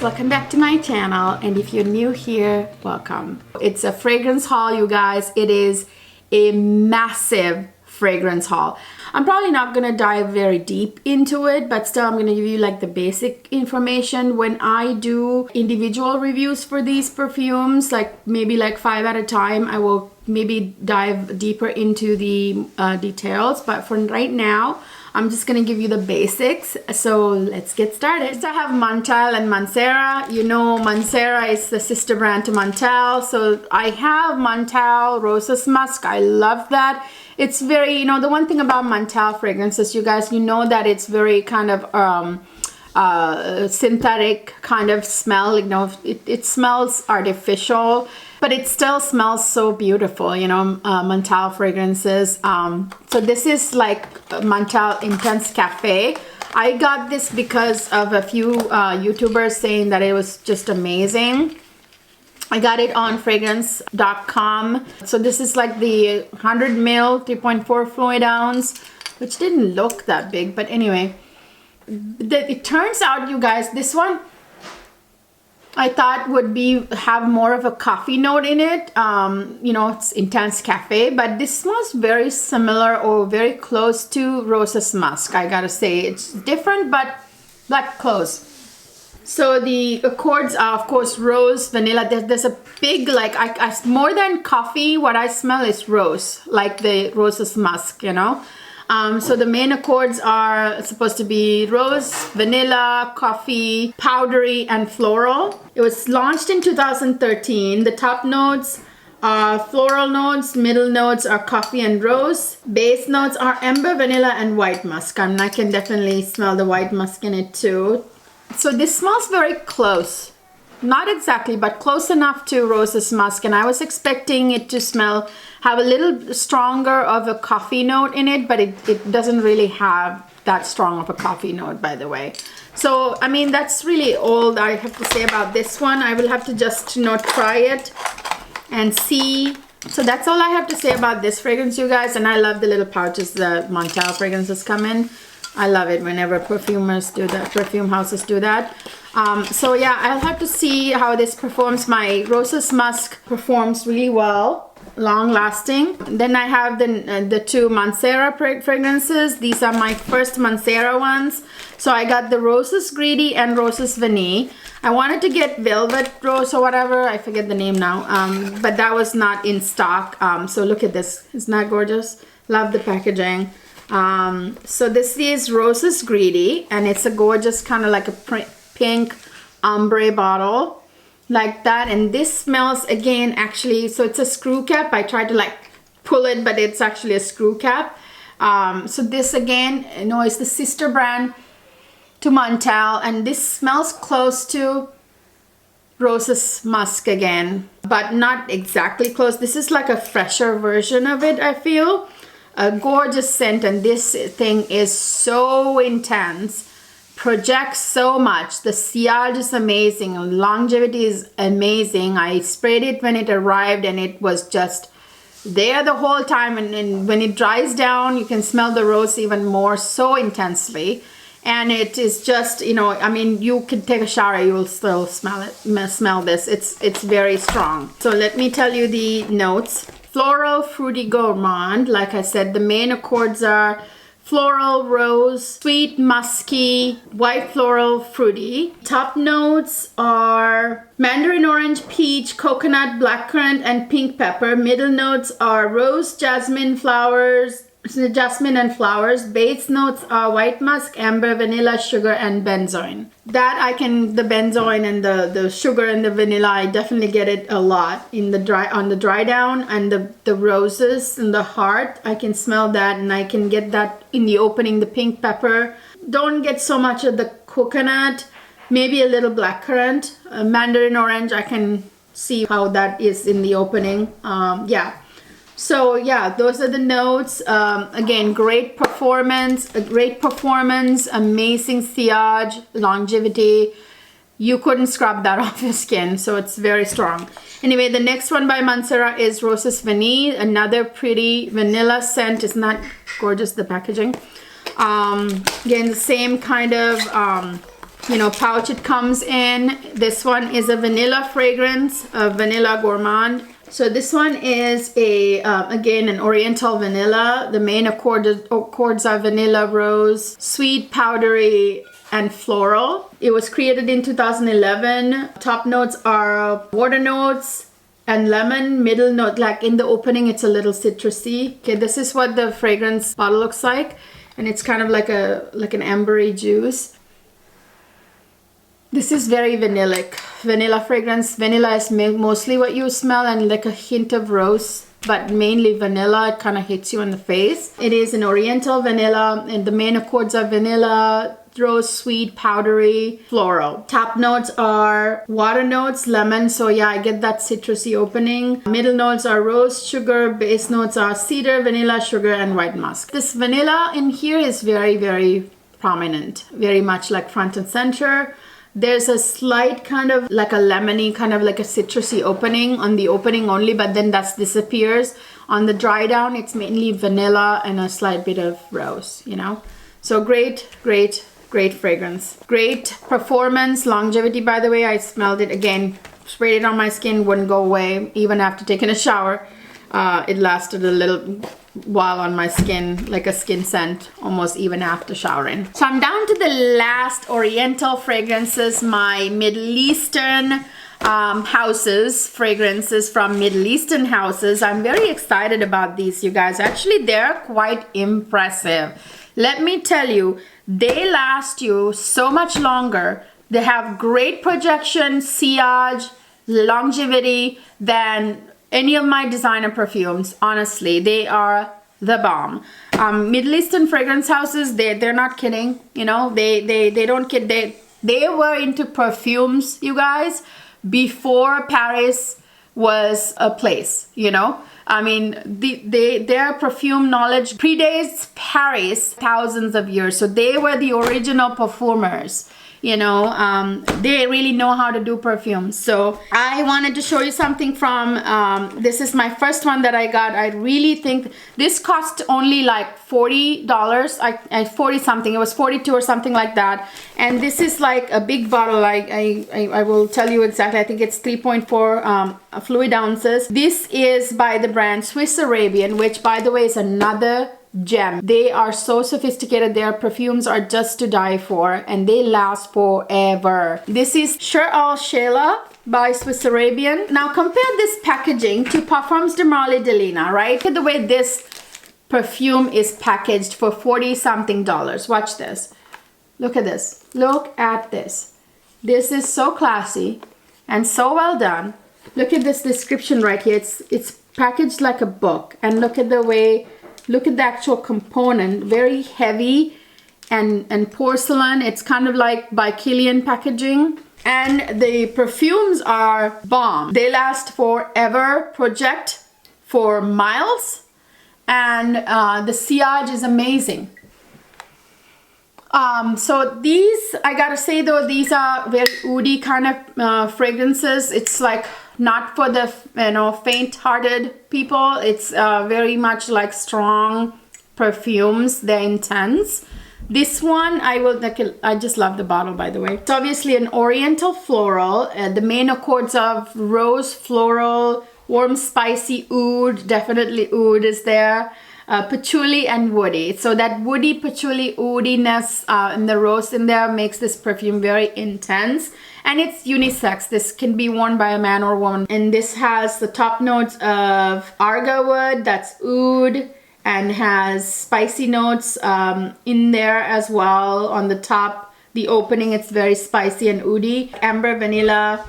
welcome back to my channel, and if you're new here, welcome. It's a fragrance haul, you guys. It is a massive fragrance haul. I'm probably not gonna dive very deep into it, but still I'm gonna give you like the basic information. When I do individual reviews for these perfumes, like maybe like 5 at a time, I will maybe dive deeper into the details, but for right now I'm just gonna give you the basics. So let's get started. So I have Mantel and Mancera. You know, Mancera is the sister brand to Mantel. So I have Mantel Roses Musk. I love that. It's very, you know, the one thing about Mantel fragrances, you guys, you know that it's very kind of synthetic kind of smell. You know, it smells artificial, but it still smells so beautiful, you know, Mantel fragrances. So this is like Mantel Intense Cafe. I got this because of a few YouTubers saying that it was just amazing. I got it on fragrance.com. So this is like the 100 ml 3.4 fluid ounce, which didn't look that big, but anyway, it turns out, you guys, this one I thought would have more of a coffee note in it. You know, it's Intense Cafe, but this smells very similar or very close to Roses Musk. I gotta say, it's different, but like close. So the accords are, of course, rose, vanilla. There's a big, like, I more than coffee, what I smell is rose, like the Roses Musk, you know. So the main accords are supposed to be rose, vanilla, coffee, powdery, and floral. It was launched in 2013. The top notes are floral notes, middle notes are coffee and rose, base notes are amber, vanilla, and white musk. I can definitely smell the white musk in it too. So this smells very close. Not exactly, but close enough to Roses Musk, and I was expecting it to have a little stronger of a coffee note in it, but it doesn't really have that strong of a coffee note, by the way. So, I mean, that's really all I have to say about this one. I will have to just, you know, try it and see. So that's all I have to say about this fragrance, you guys, and I love the little pouches the Mantel fragrances come in. I love it whenever perfumers do that, perfume houses do that. So yeah, I'll have to see how this performs. My Roses Musk performs really well, long lasting. Then I have the two Mancera fragrances. These are my first Mancera ones. So I got the Roses Greedy and Roses Veneer. I wanted to get Velvet Rose or whatever, I forget the name now, but that was not in stock. So look at this, isn't that gorgeous? Love the packaging. So this is Roses Greedy, and it's a gorgeous kind of like a pink ombre bottle like that, and this smells again actually, so it's a screw cap. I tried to like pull it, but it's actually a screw cap. So this again, you know, is the sister brand to Mantel, and this smells close to Roses Musk again, but not exactly close. This is like a fresher version of it, I feel. A gorgeous scent, and this thing is so intense, projects so much. The sillage is amazing, longevity is amazing. I sprayed it when it arrived and it was just there the whole time, and when it dries down you can smell the rose even more, so intensely. And it is just, you know, I mean, you could take a shower, you will still smell this. It's very strong. So let me tell you the notes. Floral, fruity, gourmand. Like I said, the main accords are floral, rose, sweet, musky, white floral, fruity. Top notes are mandarin orange, peach, coconut, blackcurrant, and pink pepper. Middle notes are rose, jasmine, jasmine and flowers. Base notes are white musk, amber, vanilla, sugar, and benzoin. That the benzoin and the sugar and the vanilla, I definitely get it a lot on the dry down, and the roses and the heart, I can smell that, and I can get that in the opening. The pink pepper, don't get so much of the coconut, maybe a little blackcurrant. Mandarin orange, I can see how that is in the opening. Yeah. So yeah, those are the notes. Again, great performance, amazing sillage, longevity. You couldn't scrub that off your skin, so it's very strong. Anyway, the next one by Mancera is Roses Veneer, another pretty vanilla scent. Isn't that gorgeous, the packaging? Again, the same kind of you know, pouch it comes in. This one is a vanilla fragrance, a vanilla gourmand. So this one is a again an oriental vanilla. The main accords are vanilla, rose, sweet, powdery, and floral. It was created in 2011. Top notes are water notes and lemon. Middle note, like in the opening, it's a little citrusy. Okay, this is what the fragrance bottle looks like, and it's kind of like an ambery juice. This is very vanillic. Vanilla fragrance. Vanilla is mostly what you smell, and like a hint of rose, but mainly vanilla. It kind of hits you in the face. It is an oriental vanilla, and the main accords are vanilla, rose, sweet, powdery, floral. Top notes are water notes, lemon. So yeah, I get that citrusy opening. Middle notes are rose, sugar. Base notes are cedar, vanilla, sugar, and white musk. This vanilla in here is very, very prominent. Very much like front and center. There's a slight kind of like a lemony, kind of like a citrusy opening on the opening only, but then that disappears. On the dry down, it's mainly vanilla and a slight bit of rose, you know. So great, great, great fragrance. Great performance, longevity, by the way. I smelled it again, sprayed it on my skin, wouldn't go away even after taking a shower. It lasted a little while on my skin, like a skin scent, almost even after showering. So I'm down to the last oriental fragrances, my Middle Eastern houses, fragrances from Middle Eastern houses. I'm very excited about these, you guys. Actually, they're quite impressive. Let me tell you, they last you so much longer. They have great projection, sillage, longevity than any of my designer perfumes. Honestly, they are the bomb. Middle Eastern fragrance houses, they're not kidding. You know, they don't kid. They were into perfumes, you guys, before Paris was a place. You know, I mean, their perfume knowledge predates Paris thousands of years. So they were the original perfumers. You know, they really know how to do perfumes. So I wanted to show you something from, this is my first one that I got. I really think this cost only like $40, 40 something. It was 42 or something like that. And this is like a big bottle. I will tell you exactly. I think it's 3.4 fluid ounces. This is by the brand Swiss Arabian, which by the way is another gem. They are so sophisticated. Their perfumes are just to die for, and they last forever. This is Sheila by Swiss Arabian. Now compare this packaging to Parfums de Marly de Lina, right? Look at the way this perfume is packaged for 40 something dollars. Watch this. Look at this. Look at this. This is so classy and so well done. Look at this description right here. It's packaged like a book, and look at the way. Look at the actual component, very heavy and porcelain. It's kind of like by Kilian packaging. And the perfumes are bomb. They last forever, project for miles, and the sillage is amazing. So these, I gotta say though, these are very woody kind of fragrances. It's like not for the, you know, faint-hearted people. It's very much like strong perfumes. They're intense. This one, I just love the bottle, by the way. It's obviously an oriental floral. The main accords of rose, floral, warm, spicy, oud. Definitely oud is there. Patchouli and woody. So that woody, patchouli, oudiness and the rose in there makes this perfume very intense. And it's unisex. This can be worn by a man or woman. And this has the top notes of arga wood, that's oud, and has spicy notes in there as well. On the top, the opening, it's very spicy and oudy. Amber, vanilla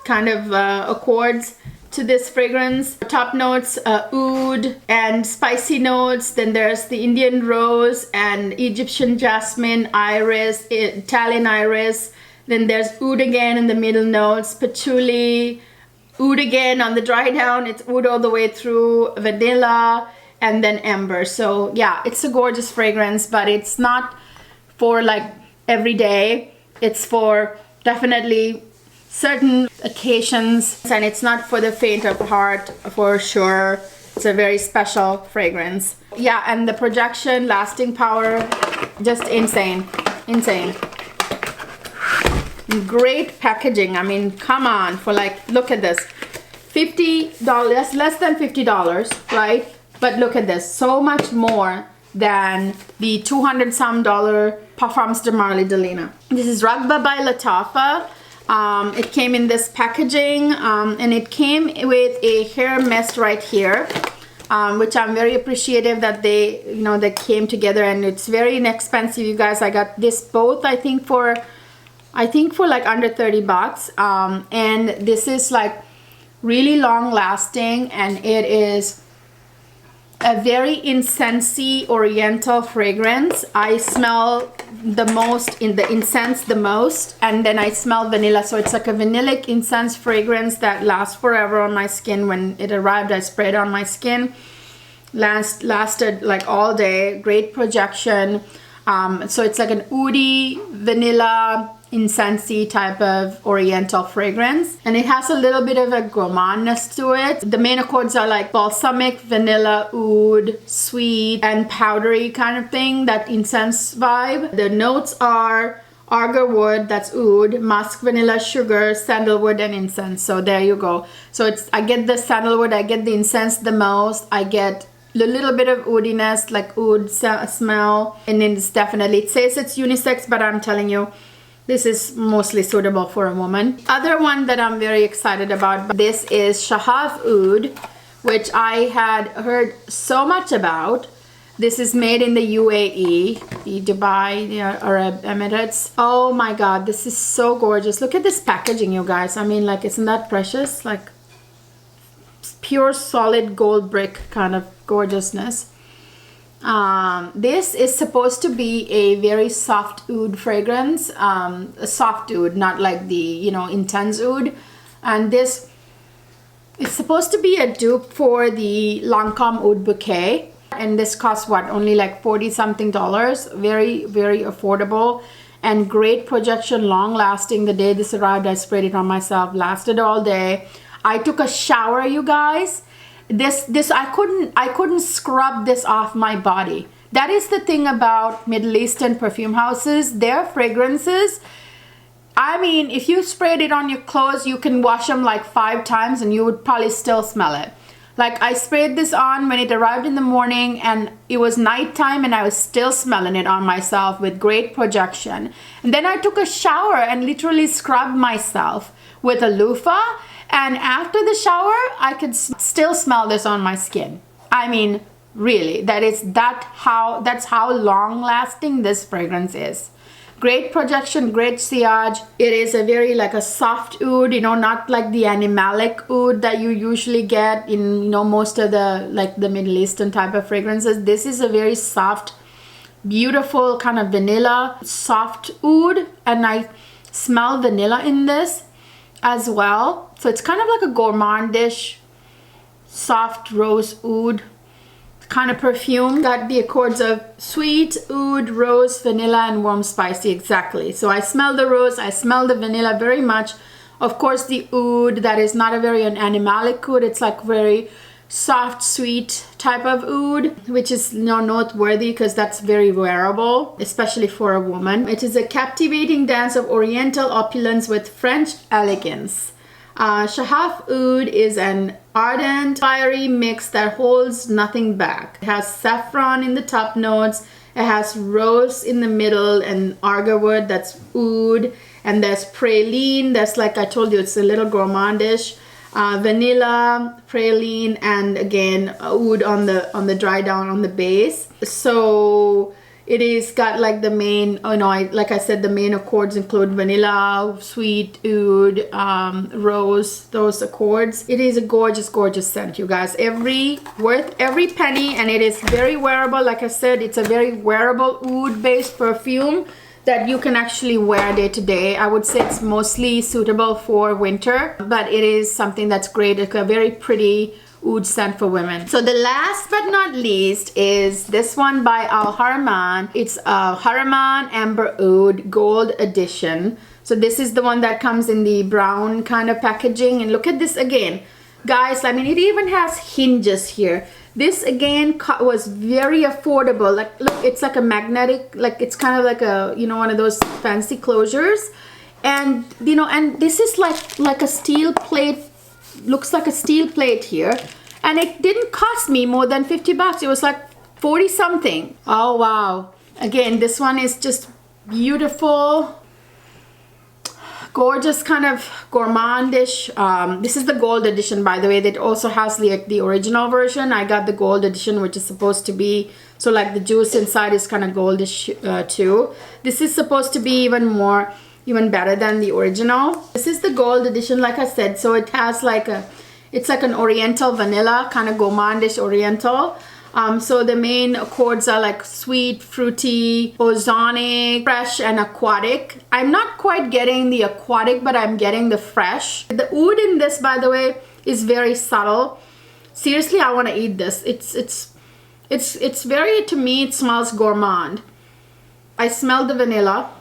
kind of accords to this fragrance. Top notes, oud and spicy notes. Then there's the Indian rose and Egyptian jasmine, iris, Italian iris. Then there's oud again in the middle notes, patchouli, oud again on the dry down. It's oud all the way through, vanilla, and then amber. So yeah, it's a gorgeous fragrance, but it's not for like every day. It's for definitely certain occasions, and it's not for the faint of heart for sure. It's a very special fragrance. Yeah, and the projection, lasting power, just insane, insane. Great packaging. I mean, come on, for like, look at this. $50, less than $50, right? But look at this, so much more than the $200 Parfums de Marly Delina. This is Ragba by Latafa. It came in this packaging, and it came with a hair mist right here, which I'm very appreciative that they, you know, they came together, and it's very inexpensive, you guys. I got this both, I think for like under 30 bucks. And this is like really long lasting, and it is a very incensey oriental fragrance. I smell the most in the incense the most, and then I smell vanilla, so it's like a vanillic incense fragrance that lasts forever on my skin. When it arrived, I sprayed on my skin, lasted like all day. Great projection. So it's like an oudi vanilla incensey type of oriental fragrance, and it has a little bit of a gourmandness to it. The main accords are like balsamic, vanilla, oud, sweet, and powdery kind of thing, that incense vibe. The notes are agar wood, that's oud, musk, vanilla, sugar, sandalwood, and incense. So there you go. So it's, I get the sandalwood, I get the incense the most, I get a little bit of oudiness, like oud smell, and then it's definitely, it says it's unisex, but I'm telling you, this is mostly suitable for a woman. Other one that I'm very excited about, this is Shaghaf Oud, which I had heard so much about. This is made in the UAE, the Dubai, the Arab Emirates. Oh my God, this is so gorgeous. Look at this packaging, you guys. I mean, like, isn't that precious? Like pure solid gold brick kind of gorgeousness. This is supposed to be a very soft oud fragrance, a soft oud, not like the, you know, intense oud. And this is supposed to be a dupe for the Lancome Oud Bouquet, and this costs what, only like $40 something. Very, very affordable, and great projection, long lasting. The day this arrived, I sprayed it on myself, lasted all day. I took a shower, you guys. This I couldn't scrub this off my body. That is the thing about Middle Eastern perfume houses. Their fragrances, I mean, if you sprayed it on your clothes, you can wash them like 5 times and you would probably still smell it. Like, I sprayed this on when it arrived in the morning, and it was nighttime, and I was still smelling it on myself with great projection. And then I took a shower and literally scrubbed myself with a loofah. And after the shower, I could still smell this on my skin. I mean, really, that's how long lasting this fragrance is. Great projection, great sillage. It is a very like a soft oud, you know, not like the animalic oud that you usually get in, you know, most of the like the Middle Eastern type of fragrances. This is a very soft, beautiful kind of vanilla, soft oud, and I smell vanilla in this as well. So it's kind of like a gourmandish, soft rose oud kind of perfume. Got the accords of sweet, oud, rose, vanilla, and warm spicy. Exactly. So I smell the rose, I smell the vanilla very much. Of course, the oud, that is not a very animalic oud. It's like very soft, sweet type of oud, which is, you know, noteworthy because that's very wearable, especially for a woman. It is a captivating dance of oriental opulence with French elegance. Shaghaf Oud is an ardent, fiery mix that holds nothing back. It has saffron in the top notes, it has rose in the middle, and agar wood, that's oud, and there's praline, that's, like I told you, it's a little gourmandish. Vanilla, praline, and again oud on the dry down on the base. So it is got like the main, you know, like I said, the main accords include vanilla, sweet, oud, rose, those accords. It is a gorgeous, gorgeous scent, you guys. Worth every penny, and it is very wearable. Like I said, it's a very wearable oud based perfume that you can actually wear day to day. I would say it's mostly suitable for winter, but it is something that's great. It's a very pretty oud scent for women. So the last but not least is this one by Al Harman. It's a Harman Amber Oud Gold Edition. So this is the one that comes in the brown kind of packaging, and look at this again, guys. I mean, it even has hinges here. This again was very affordable. Like, look, it's like a magnetic, like it's kind of like a, you know, one of those fancy closures. And you know, and this is like a steel plate, looks like a steel plate here, and it didn't cost me more than 50 bucks. It was like 40 something. Oh wow. Again, this one is just beautiful, gorgeous, kind of gourmandish. This is the gold edition, by the way. That also has the original version. I got the gold edition, which is supposed to be, so like the juice inside is kind of goldish too. This is supposed to be even better than the original. This is the gold edition, like I said. So it has like it's like an oriental vanilla, kind of gourmandish oriental. So the main accords are like sweet, fruity, ozonic, fresh, and aquatic. I'm not quite getting the aquatic, but I'm getting the fresh. The oud in this, by the way, is very subtle. Seriously, I want to eat this. It's very, to me, it smells gourmand. I smell the vanilla.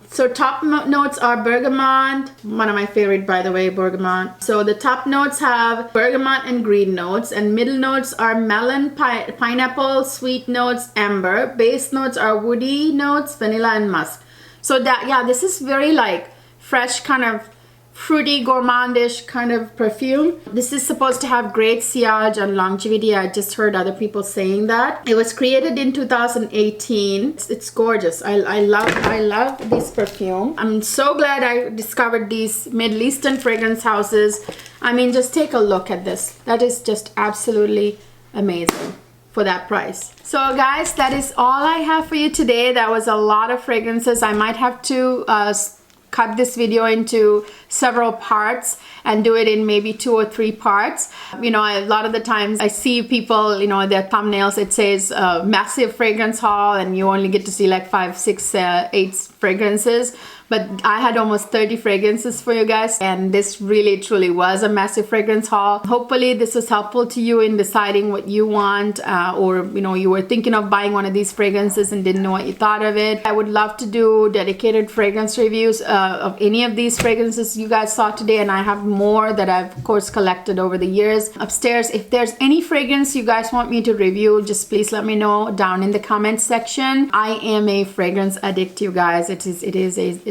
So top notes are bergamot, one of my favorite, by the way, bergamot. So the top notes have bergamot and green notes, and middle notes are melon, pineapple, sweet notes, amber. Base notes are woody notes, vanilla, and musk. So that, yeah, this is very like fresh, kind of fruity, gourmandish kind of perfume. This is supposed to have great sillage and longevity. I just heard other people saying that. It was created in 2018. It's gorgeous. I love this perfume. I'm so glad I discovered these Middle Eastern fragrance houses. I mean, just take a look at this. That is just absolutely amazing for that price. So guys, that is all I have for you today. That was a lot of fragrances. I might have to cut this video into several parts and do it in maybe 2 or 3 parts. You know, a lot of the times I see people, you know, their thumbnails, it says massive fragrance haul, and you only get to see like 5, 6, 8 fragrances. But I had almost 30 fragrances for you guys, and this really truly was a massive fragrance haul. Hopefully this was helpful to you in deciding what you want, or you know, you were thinking of buying one of these fragrances and didn't know what you thought of it. I would love to do dedicated fragrance reviews of any of these fragrances you guys saw today, and I have more that I've of course collected over the years upstairs. If there's any fragrance you guys want me to review, just please let me know down in the comments section. I am a fragrance addict, you guys. It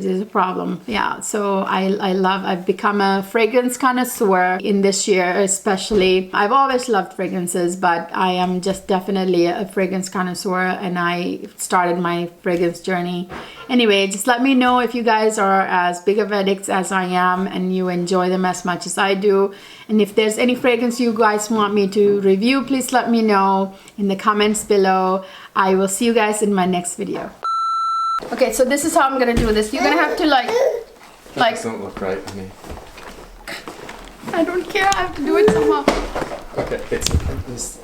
is a problem. Yeah, so I've become a fragrance connoisseur in this year, especially. I've always loved fragrances, but I am just definitely a fragrance connoisseur, and I started my fragrance journey. Anyway, just let me know if you guys are as big of addicts as I am and you enjoy them as much as I do. And if there's any fragrance you guys want me to review, please let me know in the comments below. I will see you guys in my next video. Okay, so this is how I'm gonna do this. You're gonna have to like That doesn't look right to me. I don't care, I have to do it somehow. Okay, it's this.